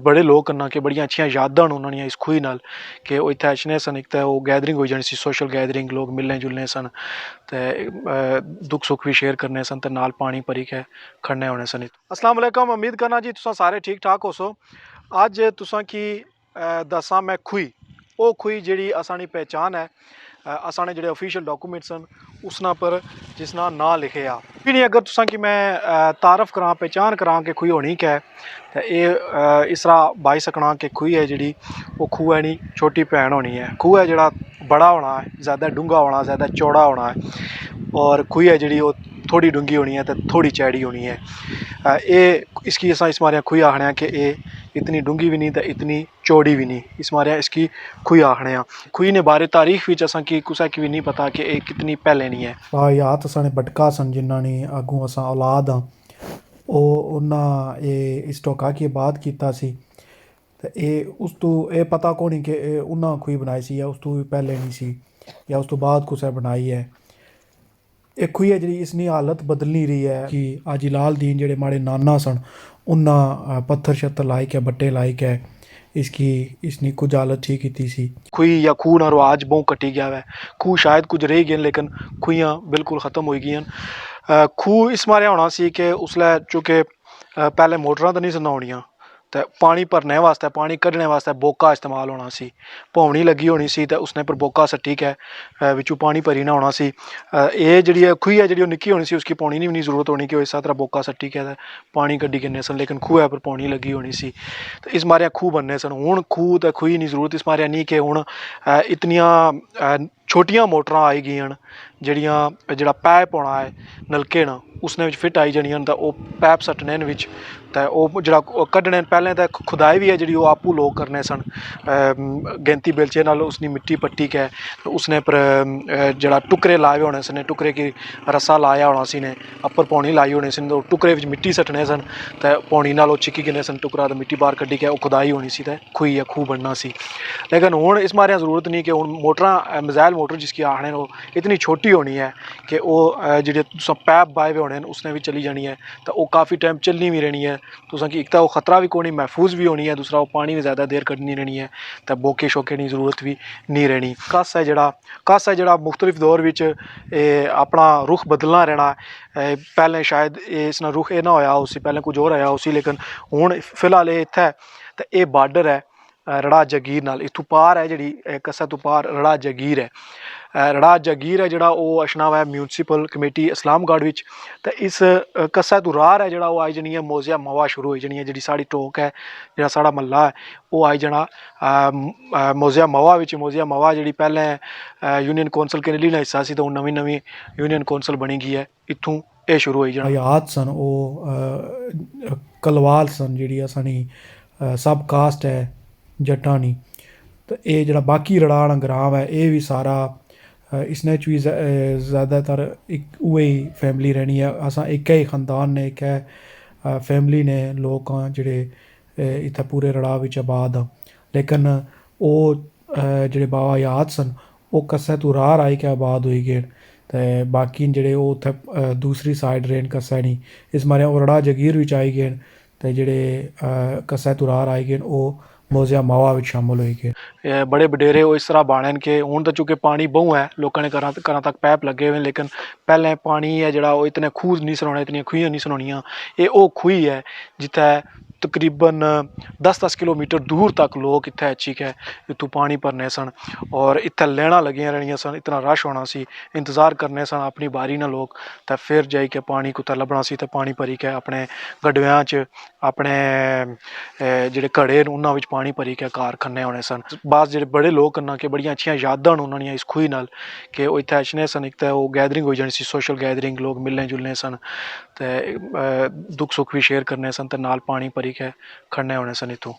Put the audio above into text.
बड़े लोग करना कि बड़ियां अच्छियां यादां न उन्होंने इस खूही नाल कि वो इत्थै अचने सन। एक तो गैदरिंग हो जानी सी, सोशल गैदरिंग, लोग मिलने जुलने सन ते दुख सुख भी शेयर करने सन ते नाल पानी भरी के खड़ने होने सन। अस्सलाम वालेकुम, उम्मीद करना जी तुसां सारे ठीक ठाक हो सो। अज तुसां की दस्सां मैं खूही, वो खूही जिहड़ी असानी पहचान है, असाने जेह्ड़े ऑफिशियल डॉक्यूमेंट्स न उसना पर जिसना नां लिखे आ भी नहीं। अगर तुसां की मैं तारफ करां, पहचान करां कि खूही होनी क्या है, तो ये इस तरह बाई सकना कि खूही है जिहड़ी वो खूह है नहीं छोटी भैन होनी है। खूह है जेह्ड़ा बड़ा होना है, ज़्यादा डूंगा होना, ज़्यादा चौड़ा होना है, और खूही है जिहड़ी वो थोड़ी डूंगी होनी है तो थोड़ी चैड़ी होनी है। ये इसकी अस इस मारे खूही आखने कि ये इतनी डूंगी भी नहीं तो इतनी चौड़ी भी नहीं, इस मारे इसकी खूही आखने। खूही ने बारे तारीख भी असा की कुसा की भी नहीं पता कि ये कितनी पहले नहीं है। याद असाने बटका सन जिन्ना ने अगू असा औलाद हाँ ਉਹਨਾਂ ਇਹ ਇਸ ਤੋਂ ਕਾਕੀ ਬਾਤ ਕੀਤਾ ਸੀ। ਤੇ ਇਹ ਉਸ ਤੋਂ ਇਹ ਪਤਾ ਕੋਣੀ ਕਿ ਇਹ ਉਹਨਾਂ ਕੋਈ ਬਣਾਈ ਸੀ ਜਾਂ ਉਸ ਤੋਂ ਵੀ ਪਹਿਲੇ ਨਹੀਂ ਸੀ ਜਾਂ ਉਸ ਤੋਂ ਬਾਅਦ ਕੁਛ ਬਣਾਈ ਹੈ। ਇਹ ਖੂਹੀ ਹੈ ਜਿਹੜੀ ਇਸਨੀ ਹਾਲਤ ਬਦਲ ਨਹੀਂ ਰਹੀ ਹੈ ਕਿ ਅੱਜ ਲਾਲ ਦੀਨ ਜਿਹੜੇ ਮਾੜੇ ਨਾਨਾ ਸਨ ਉਹਨਾਂ ਪੱਥਰ ਸ਼ੱਤਰ ਲਾਇ ਕੇ ਬੱਟੇ ਲਾਇ ਕੇ इसकी इसने कुछ हालत ठीक की सी। खूही या खूह ना रवाज बहुत कटी गया है। खूह शायद कुछ रह गए लेकिन खूहियाँ बिल्कुल ख़त्म हो गई। खूह इस मारे होना सी कि उसलै चूँकि पहले मोटरां तो नहीं सन होनियां, तो पानी भरने वास्ते, पानी कड्ढने वास्ते बोका इस्तेमाल होना सी। भौवनी लगी होनी सी तो उसने पर बोका सट्टी के बिच्चों पानी भरी ना होना सी। ये जी खूही है जी निक्की होनी सी, उसकी पौनी नहीं भी जरूरत होनी कि इस तरह बोका सट्टी के पानी कड्ढी किन्ने सन, लेकिन खूह पर पौनी लगी होनी सी। तो इस मारे खूह बनने सन। हुण खूह तो खूही नहीं जरूरत इस मारे नहीं कि हुण इतनियां छोटियां मोटरां आई गई जड़ियां जेह्ड़ा पैप होना है, नलके न उसने फिट आई जानियां तो वह पैप सट्टने न बिच, तो वह जेह्ड़ा कड्ढने पैह्लें तो खुदाई भी है जी वो आपूं लोग करने सन। गैंती बेलचे नाल उसनी मिट्टी पट्टी के उसने पर जेह्ड़ा टुकरे लाए होने सन, टुकरे की रस्सा लाया होना सी ने, अप्पर पौनी लाई होनी सी, तो टुकरे विच मिट्टी सट्टने सन, तो पौनी नाल चिक्की किन्ने सन टुकरा, तो मिट्टी बाहर कड्ढी के वो खुदाई होनी सी ते खूही या खूह बनना सी। लेकिन हुण इस मारे जरूरत नहीं कि हुण मोटरां मिज़ाइल मोटर जिसकी आखने वो इतनी छोटी होनी है कि वो जेह्ड़े तुसें पैप बाए हुए होने उसने भी चली जानी है, तो वो काफ़ी टाइम चलनी भी रहनी है। तुसें कि एक तो खतरा भी कोई महफूज भी होनी है, दूसरा वो पानी भी ज़्यादा देर कड्ढनी रहनी है, तो बोके शोके की जरूरत भी नहीं रहनी। कस है जेह्ड़ा मुख्तलिफ दौर विच अपना रुख बदलना रहना। पहले शायद इसना रुख ये ना होया उसी, पहले कुछ होर होया उसी, लेकिन हुण फिलहाल ये इत्थै ते ये बार्डर है रड़ा जगीर नाल। इत्थों पार है जी कस्सा तो पार रड़ा जगीर है। रड़ा जगीर है जोड़ा वो अछना हुआ है म्यूनसिपल कमेटी इस्लामगढ़ विच। ते इस कस्सा तो रार है जोड़ा वो आई जानी है मोजिया मवा शुरू हो जानी है। जी साड़ी टोक है, जो साड़ा महला है वो आई जाना मोजिया मवा विच। मोजिया मवा जी पहले यूनियन कौंसल कैनेडी का हिस्सा सी, तो नवीं नवीं यूनियन कौंसल बनी गई है। इत्थों ये शुरू हो जाना। हयात सन वो कलवाल सन जी असानी सब कास्ट है जट्टां नी। तो ये जेह्ड़ा बाकी रड़ाना ग्राम है ये भी सारा इसने च भी ज़्यादातर एक उ'ऐ फैमिली रहनी है। असां इक्कै ही खानदान ने, इक्कै फैमिली ने लोग आं जेह्ड़े इत्थै पूरे रड़ा बिच आबाद आं। लेकिन ओह् जेह्ड़े बाबा हयात सन ओह् कस्सै तू राह्र आई के आबाद होई गे। ते बाकी जेह्ड़े ओह् उत्थै दूसरी साइड रेन कस्सै नी, इस मारे ओह् रड़ा जगीर बिच आई गे न। ते जेह्ड़े कस्सै तू राह्र आई गे न ओह् मोजिया मावा बिच शामल होई गे। बड़े वडेरे वो इस तरह बाने कि हुण तो चूंकि पानी बहु है, लोगों ने घरां तक पैप लगे हुए, लेकिन पहले पानी है जोड़ा वो इतने खूह नहीं सनोने, इतनी खूहियां नहीं सनोनियां। ये वो खूही है जित्थै तकरीबन 10-10 किलोमीटर दूर तक लोग इत्थै अची के इत्थों पानी भरने सन, और इत्थै लैना लगियां रहनियां सन। इतना रश होना सी, इंतज़ार करने सन अपनी बारी ना लोग, तो फिर जाई के पानी कुत्थै लब्भना सी, ते पानी भरी के अपने गडव्यां च अपने जेह्ड़े घड़े न उन्हां विच पानी भरी के घर खन्ने होने सन। बाद जेह्ड़े बड़े लोग करना कि बड़ियां अच्छियां यादां न उन्होंने इस खूही नाल कि वो इत्थै अचने सन। एक तो गैदरिंग हो जानी सी, सोशल गैदरिंग, लोग मिलने जुलने सन, ते दुख सुख भी शेयर करने सन, ते नाल पानी भरी के खड़ने होने सन इत्थों।